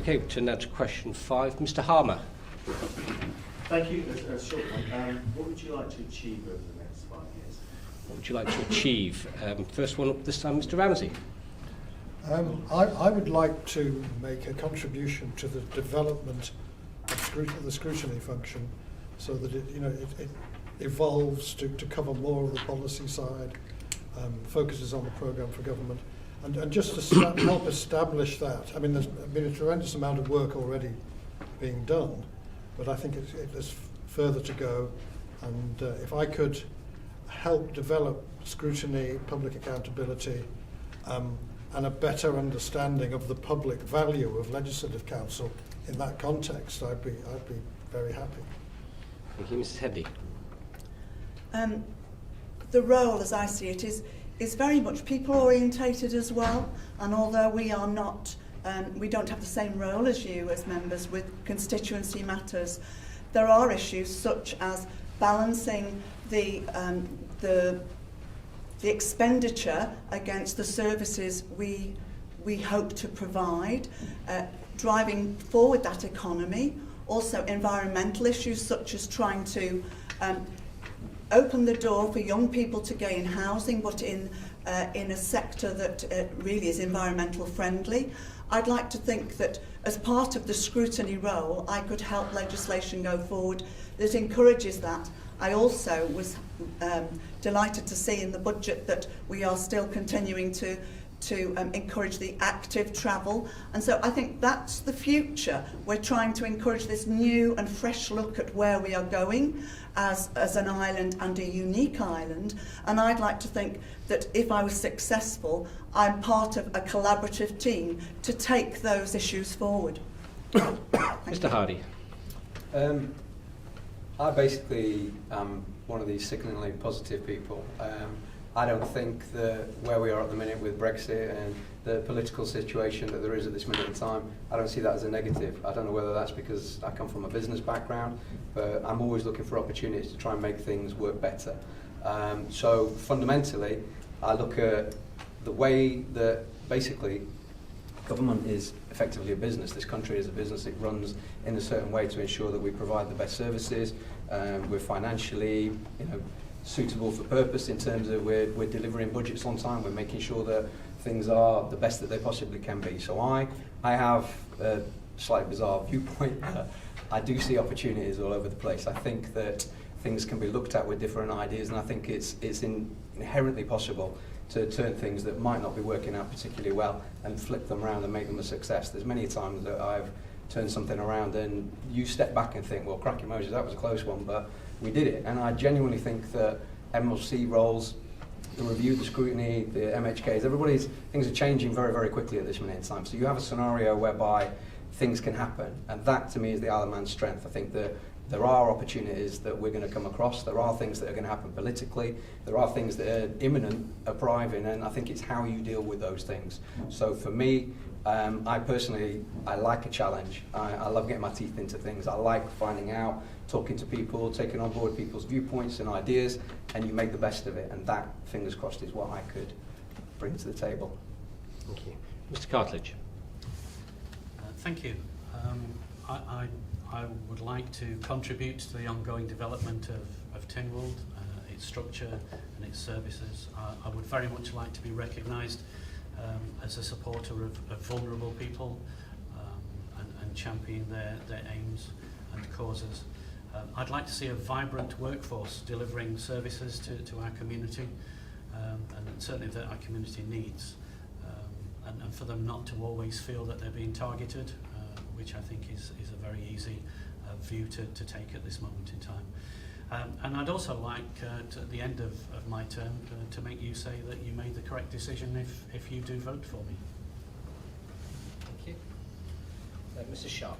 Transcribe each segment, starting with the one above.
Okay, we turn now to question 5. Mr. Harmer. Thank you. A short one. What would you like to achieve over the next 5 years? What would you like to achieve? First one up this time, Mr. Ramsay. I would like to make a contribution to the development of the scrutiny function, so that it evolves to cover more of the policy side, focuses on the programme for government, and just to help establish that. I mean, there's been a tremendous amount of work already being done, but I think there's further to go, and if I could help develop scrutiny, public accountability, and a better understanding of the public value of legislative council in that context, I'd be very happy. Thank you, Mrs. Hendy. The role, as I see it, is very much people orientated as well, and although we are not, we don't have the same role as you as members with constituency matters, there are issues such as balancing the expenditure against the services we hope to provide, driving forward that economy, also environmental issues such as trying to open the door for young people to gain housing, but in a sector that really is environmental friendly. I'd like to think that as part of the scrutiny role, I could help legislation go forward that encourages that. I also was delighted to see in the budget that we are still continuing to encourage the active travel, and so I think that's the future. We're trying to encourage this new and fresh look at where we are going as an island and a unique island, and I'd like to think that if I was successful, I'm part of a collaborative team to take those issues forward. Mr. Hardy. I basically am one of these sickeningly positive people. I don't think that where we are at the minute with Brexit and the political situation that there is at this minute in time, I don't see that as a negative. I don't know whether that's because I come from a business background, but I'm always looking for opportunities to try and make things work better. So fundamentally, I look at the way that basically government is effectively a business. This country is a business. It runs in a certain way to ensure that we provide the best services. We're financially, suitable for purpose in terms of we're delivering budgets on time. We're making sure that things are the best that they possibly can be. So I have a slightly bizarre viewpoint. I do see opportunities all over the place. I think that things can be looked at with different ideas, and I think it's inherently possible to turn things that might not be working out particularly well and flip them around and make them a success. There's many times that I've turned something around and you step back and think, well, cracky Moses, that was a close one, but we did it. And I genuinely think that MLC roles, the review, the scrutiny, the MHKs, things are changing very, very quickly at this minute in time. So you have a scenario whereby things can happen, and that to me is the Isle of Man's strength. I think that there are opportunities that we're going to come across. There are things that are going to happen politically. There are things that are imminent, arriving, and I think it's how you deal with those things. So for me, I personally like a challenge. I love getting my teeth into things. I like finding out, talking to people, taking on board people's viewpoints and ideas, and you make the best of it. And that, fingers crossed, is what I could bring to the table. Thank you. Mr. Cartledge. Thank you. I would like to contribute to the ongoing development of Tynwald, its structure and its services. I would very much like to be recognised as a supporter of vulnerable people and champion their aims and causes. I'd like to see a vibrant workforce delivering services to our community, and certainly that our community needs, and for them not to always feel that they're being targeted, which I think is a very easy view to take at this moment in time. And I'd also like, at the end of my term, to make you say that you made the correct decision if you do vote for me. Thank you. Mrs. Sharpe.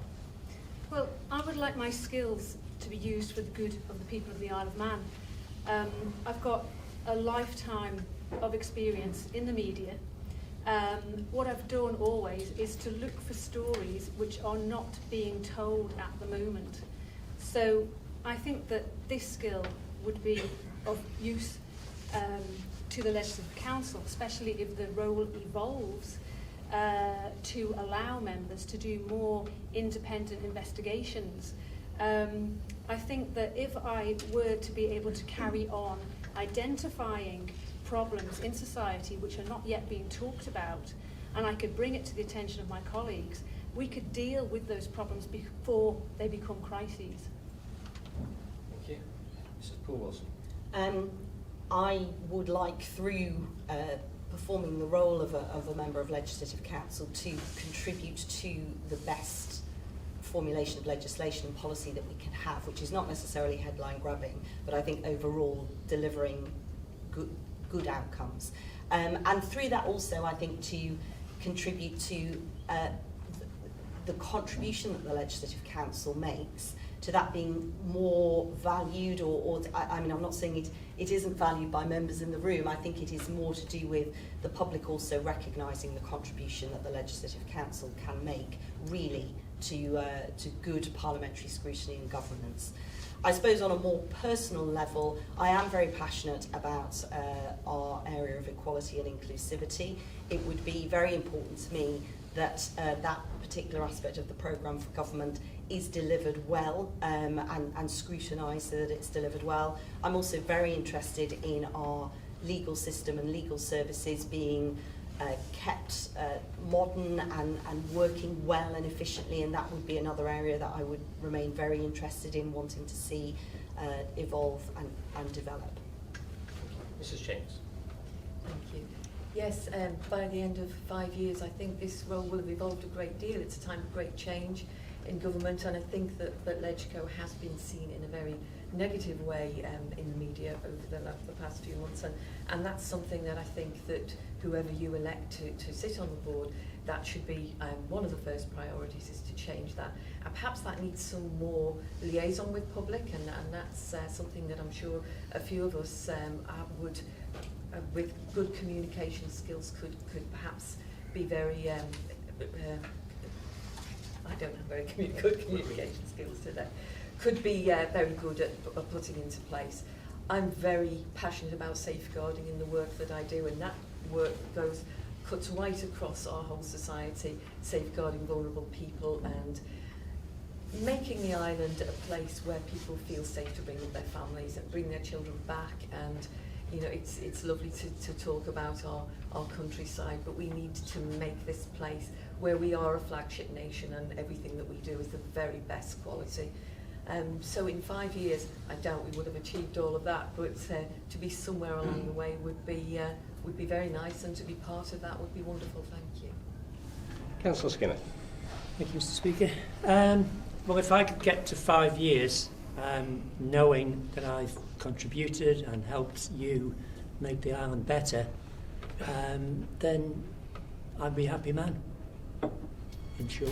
Well, I would like my skills to be used for the good of the people of the Isle of Man. I've got a lifetime of experience in the media. What I've done always is to look for stories which are not being told at the moment. So I think that this skill would be of use to the Legislative Council, especially if the role evolves. to allow members to do more independent investigations. I think that if I were to be able to carry on identifying problems in society which are not yet being talked about, and I could bring it to the attention of my colleagues, we could deal with those problems before they become crises. Thank you. Mrs. Poole-Wilson. I would like, through performing the role of a member of Legislative Council, to contribute to the best formulation of legislation and policy that we can have, which is not necessarily headline grabbing, but I think overall delivering good outcomes. And through that also, I think, to contribute to the contribution that the Legislative Council makes to that being more valued, or I mean, I'm not saying it isn't valued by members in the room. I think it is more to do with the public also recognising the contribution that the Legislative Council can make, really, to good parliamentary scrutiny and governance. I suppose on a more personal level, I am very passionate about our area of equality and inclusivity. It would be very important to me that that particular aspect of the programme for government is delivered well and scrutinised so that it's delivered well. I'm also very interested in our legal system and legal services being kept modern and working well and efficiently, and that would be another area that I would remain very interested in wanting to see evolve and develop. Mrs. Chambers. Thank you. Yes, by the end of 5 years, I think this role will have evolved a great deal. It's a time of great change in government, and I think that Legco has been seen in a very negative way in the media over the past few months, and that's something that I think that whoever you elect to sit on the board, that should be one of the first priorities, is to change that. And perhaps that needs some more liaison with public, and that's something that I'm sure a few of us would, with good communication skills, could perhaps be very I don't have very good communication skills today. Could be very good at putting into place. I'm very passionate about safeguarding in the work that I do, and that work cuts right across our whole society, safeguarding vulnerable people and making the island a place where people feel safe to bring up their families and bring their children back. And you know, it's lovely to talk about our countryside, but we need to make this place where we are a flagship nation and everything that we do is the very best quality. So in 5 years, I doubt we would have achieved all of that, but to be somewhere along the way would be very nice, and to be part of that would be wonderful. Thank you. Councillor Skinner. Thank you, Mr. Speaker. Well, if I could get to 5 years, knowing that I've contributed and helped you make the island better, then I'd be a happy man, in short.